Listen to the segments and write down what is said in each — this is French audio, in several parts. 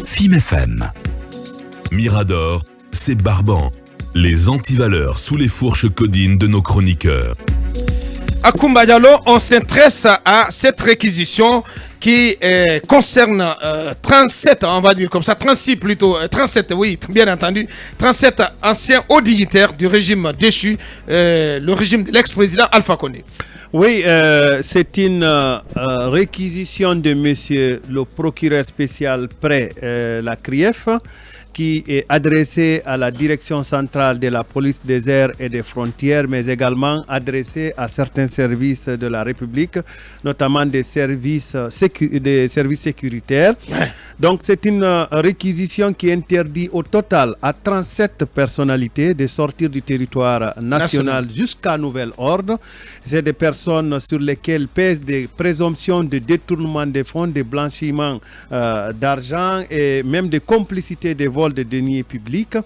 FIM FM. Mirador, c'est barbant. Les antivaleurs sous les fourches codines de nos chroniqueurs. À Koumba Diallo, on s'intéresse à cette réquisition qui concerne 37, on va dire comme ça, 36 plutôt, 37, oui, bien entendu, 37 anciens hauts dignitaires du régime déchu, le régime de l'ex-président Alpha Condé. Oui, c'est une réquisition de monsieur le procureur spécial près la CRIEF, qui est adressé à la direction centrale de la police des airs et des frontières, mais également adressé à certains services de la République, notamment des services sécuritaires. Donc c'est une réquisition qui interdit au total à 37 personnalités de sortir du territoire national jusqu'à nouvel ordre. C'est des personnes sur lesquelles pèsent des présomptions de détournement des fonds, de blanchiment d'argent et même de complicité des vols de deniers publics.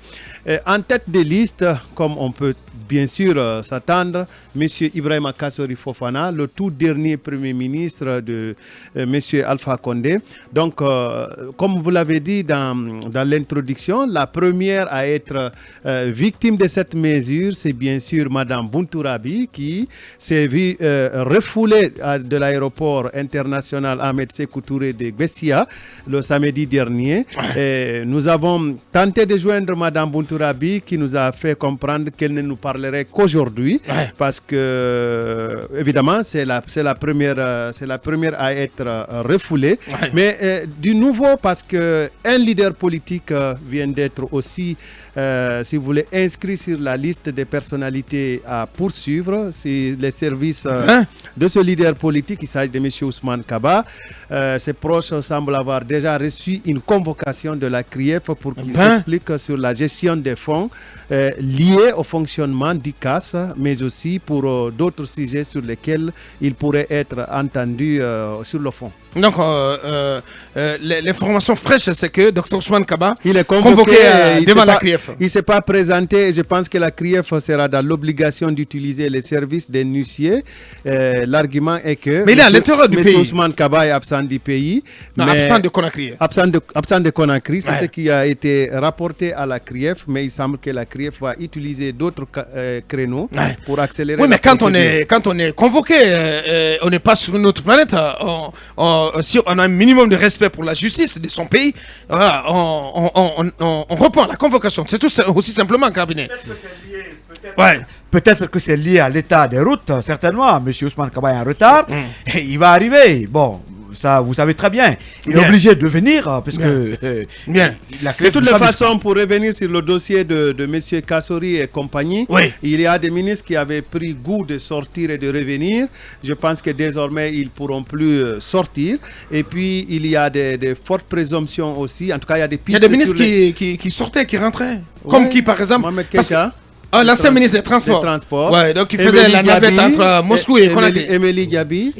En tête de liste, comme on peut bien sûr s'attendre, M. Ibrahima Kassori Fofana, le tout dernier Premier ministre de M. Alpha Condé. Donc, comme vous l'avez dit dans l'introduction, la première à être victime de cette mesure, c'est bien sûr Mme Buntourabi, qui s'est vue refoulée de l'aéroport international Ahmed Sékou Touré de Bessia le samedi dernier. Nous avons tenté de joindre Mme Buntourabi, qui nous a fait comprendre qu'elle ne nous parlerait qu'aujourd'hui, parce que évidemment c'est la première à être refoulée, mais du nouveau, parce que un leader politique vient d'être aussi si vous voulez inscrit sur la liste des personnalités à poursuivre. C'est les services de ce leader politique. Il s'agit de M. Ousmane Kaba. Ses proches semblent avoir déjà reçu une convocation de la CRIEF pour qu'il s'explique sur la gestion des fonds liés au fonctionnement d'ICAS, mais aussi pour d'autres sujets sur lesquels il pourrait être entendu sur le fond. Donc, l'information fraîche, c'est que Dr Ousmane Kaba il est convoqué devant la CRIEF. Il ne s'est pas présenté. Je pense que la CRIEF sera dans l'obligation d'utiliser les services des huissiers. L'argument est que... Mais il est à l'intérieur du pays. Ousmane Kaba est absent du pays. Non, absent de Conakry. Absent de Conakry, c'est ce qui a été rapporté à la CRIEF, mais il semble que la CRIEF va utiliser d'autres créneaux pour accélérer. Oui, mais quand on est convoqué, on n'est pas sur une autre planète. Si on a un minimum de respect pour la justice de son pays, voilà, on répond à la convocation. C'est tout aussi simplement, cabinet. Peut-être que c'est lié à l'état des routes, certainement. Monsieur Ousmane Kaba est en retard. Et il va arriver. Bon, ça, vous savez très bien. Il est obligé de venir, parce que... De toutes les façons, pour revenir sur le dossier de M. Kassori et compagnie, il y a des ministres qui avaient pris goût de sortir et de revenir. Je pense que désormais, ils ne pourront plus sortir. Et puis, il y a des fortes présomptions aussi. En tout cas, il y a des pistes. Il y a des ministres qui sortaient, qui rentraient. Comme qui, par exemple... l'ancien ministre des Transports. Donc il faisait la navette entre Moscou et Conakry. Émilie Diaby,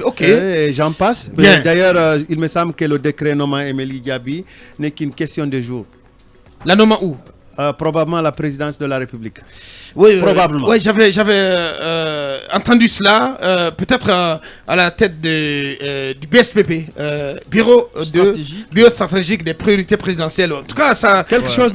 ok. Et j'en passe. D'ailleurs, il me semble que le décret nommant Émilie Diaby n'est qu'une question de jours. La nommant où? Probablement la présidence de la République. Oui, probablement. Oui, j'avais entendu cela, peut-être à la tête du BSPP, Bureau stratégique des priorités présidentielles. En tout cas, ça,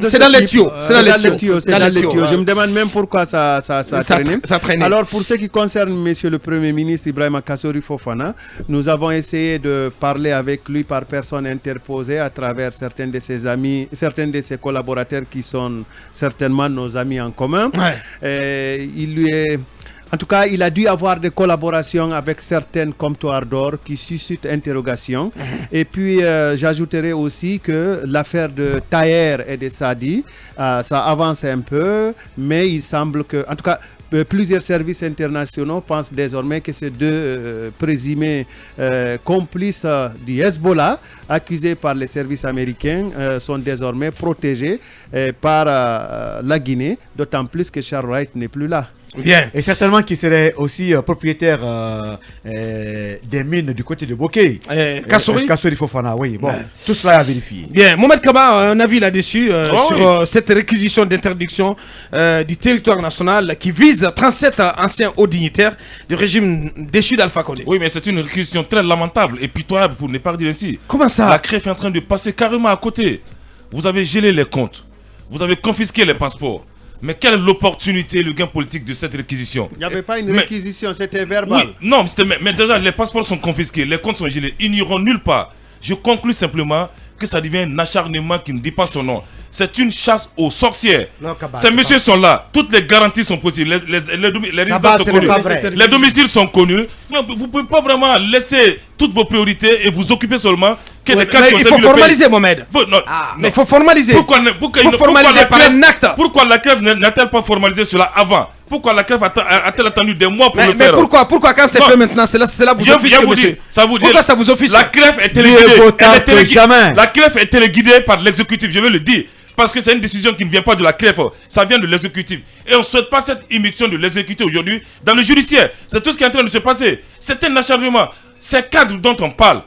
c'est dans les tuyaux. C'est dans les tuyaux. Je me demande même pourquoi ça traînait. Alors, pour ce qui concerne Monsieur le Premier ministre Ibrahima Kassori Fofana, nous avons essayé de parler avec lui par personne interposée à travers certains de ses amis, certains de ses collaborateurs qui sont certainement nos amis en commun. En tout cas, il a dû avoir des collaborations avec certaines comptoirs d'or qui suscitent interrogation. Et puis, j'ajouterai aussi que l'affaire de Taher et de Sadi, ça avance un peu, mais il semble que, en tout cas, plusieurs services internationaux pensent désormais que ces deux présumés complices du Hezbollah, accusés par les services américains, sont désormais protégés par la Guinée, d'autant plus que Charles Wright n'est plus là. Bien. Et certainement qu'il serait aussi propriétaire des mines du côté de Bokeh. Kassouri Fofana, oui. Bon, tout cela est à vérifier. Bien, Mohamed Kaba, un avis là-dessus sur cette réquisition d'interdiction du territoire national qui vise 37 anciens hauts dignitaires du régime déchu d'Alpha Condé. Oui, mais c'est une réquisition très lamentable et pitoyable pour ne pas dire ainsi. Comment ça? La CREF est en train de passer carrément à côté. Vous avez gelé les comptes. Vous avez confisqué les passeports. Mais quelle est l'opportunité, le gain politique de cette réquisition? Il n'y avait pas une réquisition, c'était verbal. Oui, non, mais déjà, les passeports sont confisqués, les comptes sont gelés. Ils n'iront nulle part. Je conclus simplement que ça devient un acharnement qui ne dit pas son nom. C'est une chasse aux sorcières. Ces messieurs sont là. Toutes les garanties sont possibles. Les résidences sont connues. Les domiciles sont connus. Vous ne pouvez pas vraiment laisser toutes vos priorités et vous occuper seulement que des cas qui ont il faut formaliser, Mohamed. Mais il faut formaliser. Pourquoi la CREF n'a-t-elle pas formalisé cela avant? Pourquoi la CREF a-t-elle attendu des mois pour le faire? Mais pourquoi quand c'est fait maintenant, c'est là vous offusque, monsieur? Pourquoi ça vous offusque? La CREF est téléguidée par l'exécutif, je vais le dire. Parce que c'est une décision qui ne vient pas de la CREF, ça vient de l'exécutif. Et on ne souhaite pas cette immixtion de l'exécutif aujourd'hui dans le judiciaire. C'est tout ce qui est en train de se passer. C'est un acharnement. Ces cadres dont on parle,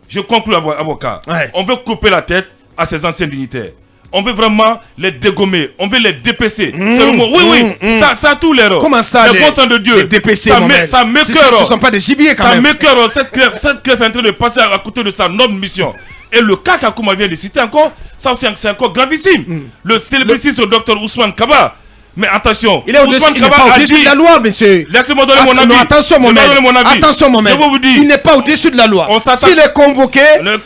je conclue, avocat. Ouais. On veut couper la tête à ces anciens dignitaires. On veut vraiment les dégommer, on veut les dépecer. C'est le mot. Oui, ça a tout l'air. Comment ça, les bon sang de Dieu, les dépecer, ça m'écoeure. Ce ne sont pas des gibiers quand même. Ça m'écoeure. Cette CREF est en train de passer à côté de sa noble mission. Et le cas qu'Akouma vient de citer encore, ça aussi c'est encore gravissime. Le célébrissime docteur Ousmane Kaba. Mais attention, il est au-dessus de la loi, monsieur. Laissez-moi donner mon avis. Non, attention, Mohamed. Attention, Mohamed. Je vous dis. Il n'est pas au-dessus de la loi. S'il est convoqué,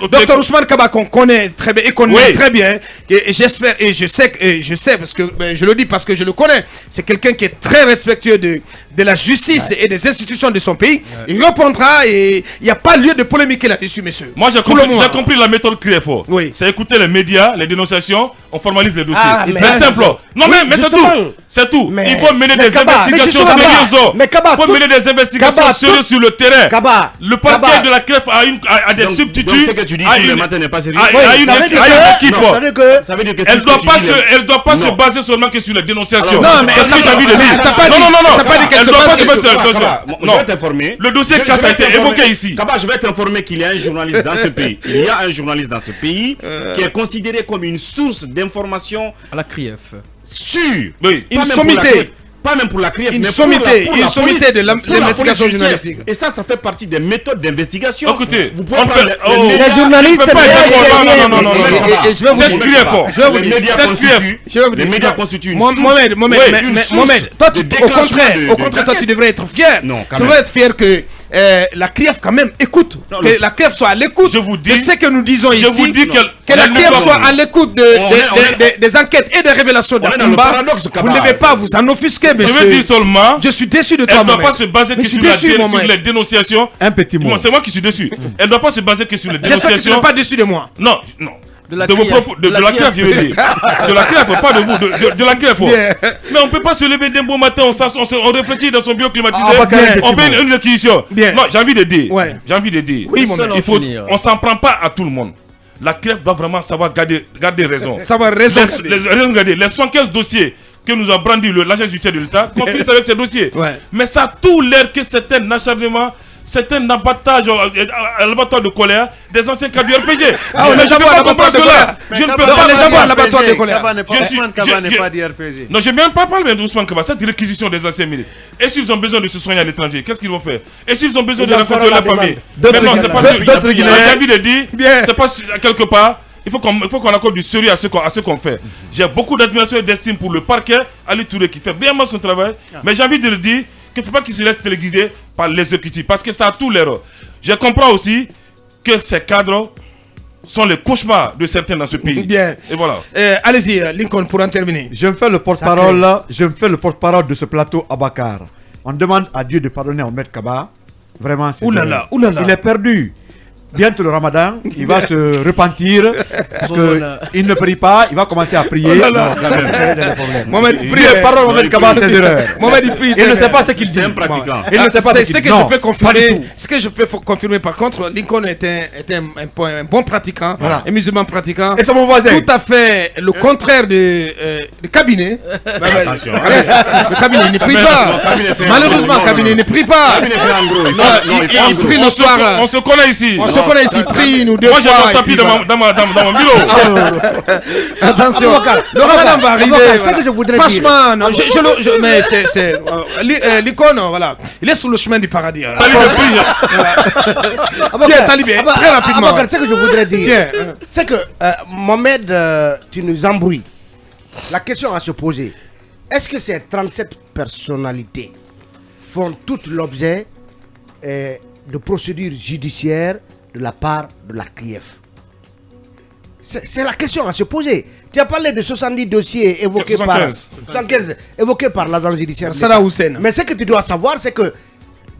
docteur Ousmane Kaba, qu'on connaît très bien, et qu'on aime très bien, et j'espère, et je sais, parce que je le dis parce que je le connais, c'est quelqu'un qui est très respectueux de la justice et des institutions de son pays. Il répondra et il n'y a pas lieu de polémiquer là-dessus, monsieur. Moi, j'ai compris la méthode CREFO. Oui. C'est écouter les médias, les dénonciations, on formalise les dossiers. C'est simple. Non, mais c'est tout. C'est tout. Il faut mener des investigations sérieuses. Il faut mener des investigations sérieuses sur le terrain. Le parquet de la CREF a des substituts. Ce que tu dis tous les matins n'est pas sérieux. A une équipe. Elle doit pas se baser seulement que sur les dénonciations. Non, mais elle n'a pas dit qu'elle se base sur je vais t'informer. Le dossier CAS a été évoqué ici. Kaba, je vais t'informer qu'il y a un journaliste dans ce pays. Il y a un journaliste dans ce pays qui est considéré comme une source d'information à la CRIEF. Sûre. Oui. Une sommité. Pas même pour la CRIEF, une sommité de l'investigation journalistique. Et ça fait partie des méthodes d'investigation. Écoutez, vous pouvez prendre les journalistes. Non. Je vais vous dire. Les médias constituent une Mohamed, toi, au contraire, toi, tu devrais être fier. Tu devrais être fier que la CRIEF quand même écoute, que la CRIEF soit à l'écoute de ce que nous disons ici, que la CRIEF soit à l'écoute des enquêtes et des révélations de Kumba. Vous ne devez pas vous en offusquer, monsieur. Je veux dire seulement, je suis déçu de toi, elle ne doit pas se baser que sur les dénonciations. Un petit mot. C'est moi qui suis déçu. Elle ne doit pas se baser que sur les dénonciations. J'espère que tu n'es pas déçu de moi. Non. De la CREF, je veux dire. De la CREF, pas de vous. De la CREF. Mais on ne peut pas se lever d'un bon matin, on réfléchit dans son bureau climatisé, on fait une réquisition. Non, j'ai envie de dire. Oui, on s'en prend pas à tout le monde. La CREF doit vraiment savoir garder raison. Savoir raison. Les 75 dossiers que nous a brandi l'agent judiciaire de l'État, qu'on finisse avec ces dossiers. Mais ça a tout l'air que c'est un acharnement. C'est un abattage, un abattoir de colère des anciens cadres du RPG. On n'a jamais l'abattoir de colère. Je ne peux pas avoir l'abattoir de colère. Kaba n'est pas du RPG. Non, je ne viens pas parler d'Ousmane Kaba, cette réquisition des anciens militaires. Et s'ils ont besoin de se soigner à l'étranger, qu'est-ce qu'ils vont faire? Et s'ils ont besoin de rencontrer leur famille? Mais non, c'est pas ce que j'ai envie de dire. C'est pas quelque part. Il faut qu'on accorde du sérieux à ce qu'on fait. J'ai beaucoup d'admiration et d'estime pour le parquet, Ali Touré, qui fait bien son travail. Mais j'ai envie de le dire qu'il ne faut pas qu'il se laisse téléguiser par l'exécutif, parce que ça a tout l'air. Je comprends aussi que ces cadres sont les cauchemars de certains dans ce pays. Bien. Et voilà. Allez-y, Lincoln, pour en terminer. Je me fais le porte-parole de ce plateau à Bakar. On demande à Dieu de pardonner à Ahmed Kaba. Vraiment, c'est il est perdu. bientôt le ramadan, il va se repentir parce qu'il ne prie pas, il va commencer à prier. Mohamed, Pardon, Mohamed Kaba, ses erreurs. Mohamed, il prie. Il ne sait pas ce qu'il dit. C'est un pratiquant. Il ne sait pas ce que je peux confirmer. Ce que je peux confirmer par contre, Lincoln était un bon pratiquant, un musulman pratiquant. Et c'est mon voisin. Tout à fait le contraire du cabinet. Attention. Le cabinet ne prie pas. Malheureusement, le cabinet ne prie pas. Il prie le soir. On se connaît ici. On se connaît ici, prie nous deux fois. Moi j'ai mon tapis dans mon bureau. Attention, le ramadan va arriver. C'est ce que je voudrais dire. Franchement, non, mais c'est l'icône, voilà. Il est sur le chemin du paradis. Bien, Talibé, très rapidement. Ce que je voudrais dire, c'est que Mohamed, tu nous embrouilles. La question à se poser, est-ce que ces 37 personnalités font toutes l'objet de procédures judiciaires de la part de la CRIEF? C'est la question à se poser. Tu as parlé de 70 dossiers évoqués 75 évoqués par l'agence judiciaire. Salah Hussein. Mais ce que tu dois savoir, c'est que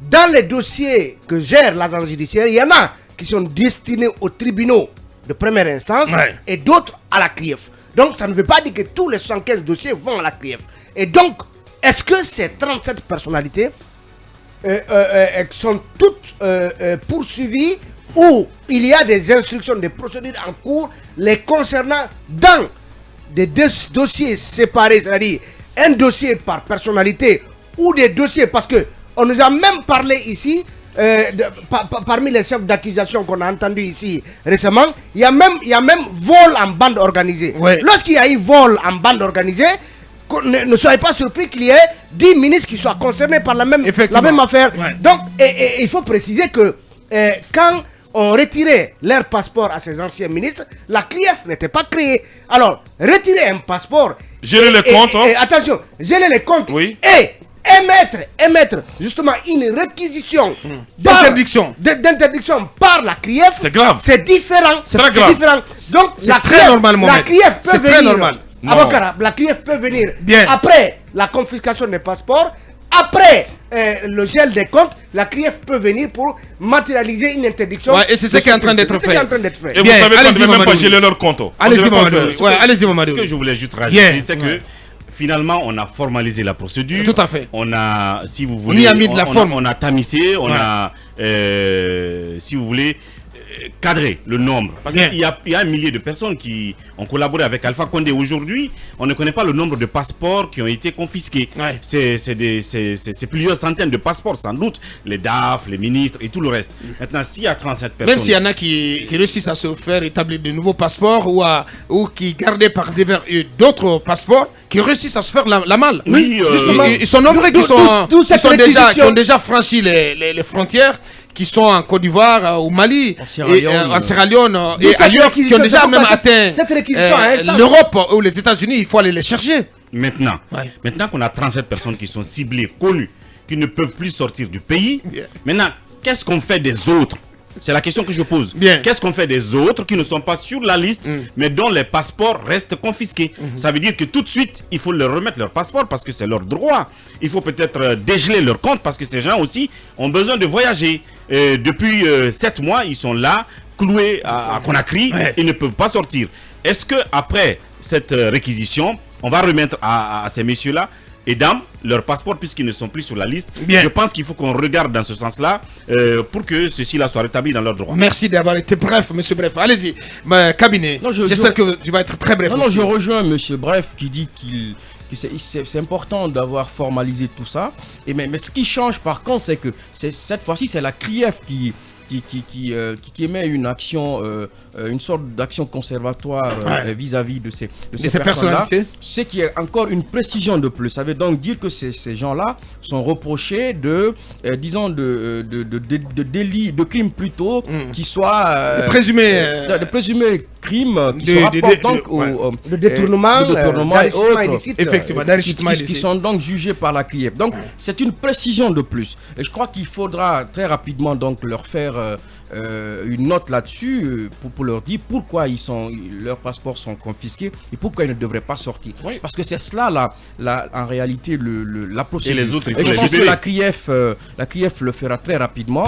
dans les dossiers que gère l'agence judiciaire, il y en a qui sont destinés aux tribunaux de première instance et d'autres à la CRIEF. Donc ça ne veut pas dire que tous les 75 dossiers vont à la CRIEF. Et donc, est-ce que ces 37 personnalités sont toutes poursuivies ou il y a des instructions, des procédures en cours les concernant dans des dossiers séparés, c'est-à-dire un dossier par personnalité ou des dossiers, parce que on nous a même parlé ici, parmi les chefs d'accusation qu'on a entendus ici récemment, il y a même vol en bande organisée. Ouais. Lorsqu'il y a eu vol en bande organisée, ne soyez pas surpris qu'il y ait 10 ministres qui soient concernés par la même affaire. Ouais. Donc, il faut préciser que quand on retirait leur passeport à ces anciens ministres, la CRIEF n'était pas créée. Alors, retirer un passeport... Gérer les comptes. Attention, gérer les comptes. Oui. Et émettre justement une réquisition d'interdiction par la CRIEF. C'est grave. C'est différent. C'est très grave. Différent. Donc, c'est très normal, Mohamed. La CRIEF peut venir. Très normal. Avocat, la CRIEF peut venir Bien. après la confiscation des passeports. Après le gel des comptes, la CRIEF peut venir pour matérialiser une interdiction. Ouais, et c'est ce qui est en train d'être fait. Et vous savez qu'on ne devait même pas geler leur compte. Allez-y, Mamadou. Allez-y, Mamadou. Ce que je voulais juste rajouter, c'est que finalement, on a formalisé la procédure. Tout à fait. On a, si vous voulez, on y a mis de la forme. On a tamisé, on a, si vous voulez, cadré le nombre. Parce qu'il y a un millier de personnes qui ont collaboré avec Alpha Condé. Aujourd'hui, on ne connaît pas le nombre de passeports qui ont été confisqués. Ouais. C'est plusieurs centaines de passeports, sans doute. Les DAF, les ministres et tout le reste. Maintenant, s'il y a 37 personnes... Même s'il y en a qui réussissent à se faire établir de nouveaux passeports ou qui gardaient par divers d'autres passeports, qui réussissent à se faire la malle. Oui, ils sont nombreux qui ont déjà franchi les frontières, qui sont en Côte d'Ivoire, au Mali, en Sierra Leone et ailleurs, qui ont déjà même atteint l'Europe ou les États-Unis. Il faut aller les chercher. Maintenant qu'on a 37 personnes qui sont ciblées, connues, qui ne peuvent plus sortir du pays, maintenant, qu'est-ce qu'on fait des autres? C'est la question que je pose. Qu'est-ce qu'on fait des autres qui ne sont pas sur la liste, mais dont les passeports restent confisqués? Ça veut dire que tout de suite, il faut leur remettre leur passeport parce que c'est leur droit. Il faut peut-être dégeler leur compte parce que ces gens aussi ont besoin de voyager. Depuis 7 mois, ils sont là, cloués à Conakry, ils ne peuvent pas sortir. Est-ce que après cette réquisition, on va remettre à ces messieurs-là et dames leur passeport puisqu'ils ne sont plus sur la liste? Je pense qu'il faut qu'on regarde dans ce sens-là pour que ceci-là soit rétabli dans leurs droits. Merci d'avoir été bref, monsieur Bref. Allez-y, cabinet. J'espère que tu vas être très bref. Non, je rejoins monsieur Bref qui dit que c'est important d'avoir formalisé tout ça. Mais ce qui change par contre, c'est que cette fois-ci, c'est la CRIEF qui émet une action, une sorte d'action conservatoire vis-à-vis de ces personnes-là. Ce qui est encore une précision de plus. Ça veut donc dire que ces gens-là sont reprochés de délits, de crimes plutôt, qui soient... de présumés crimes qui se rapportent donc de détournement et autres, effectivement, qui sont donc jugés par la CRIEF. Donc c'est une précision de plus. Et je crois qu'il faudra très rapidement donc leur faire une note là-dessus pour leur dire pourquoi leurs passeports sont confisqués et pourquoi ils ne devraient pas sortir. Oui. Parce que c'est cela en réalité la procédure. Et les autres, je pense que la CRIEF le fera très rapidement.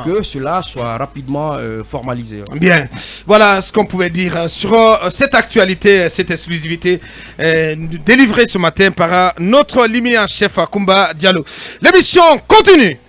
Que cela soit rapidement formalisé. Bien, voilà ce qu'on pouvait dire sur cette actualité, cette exclusivité délivrée ce matin par notre limi en chef Akumba Diallo. L'émission continue.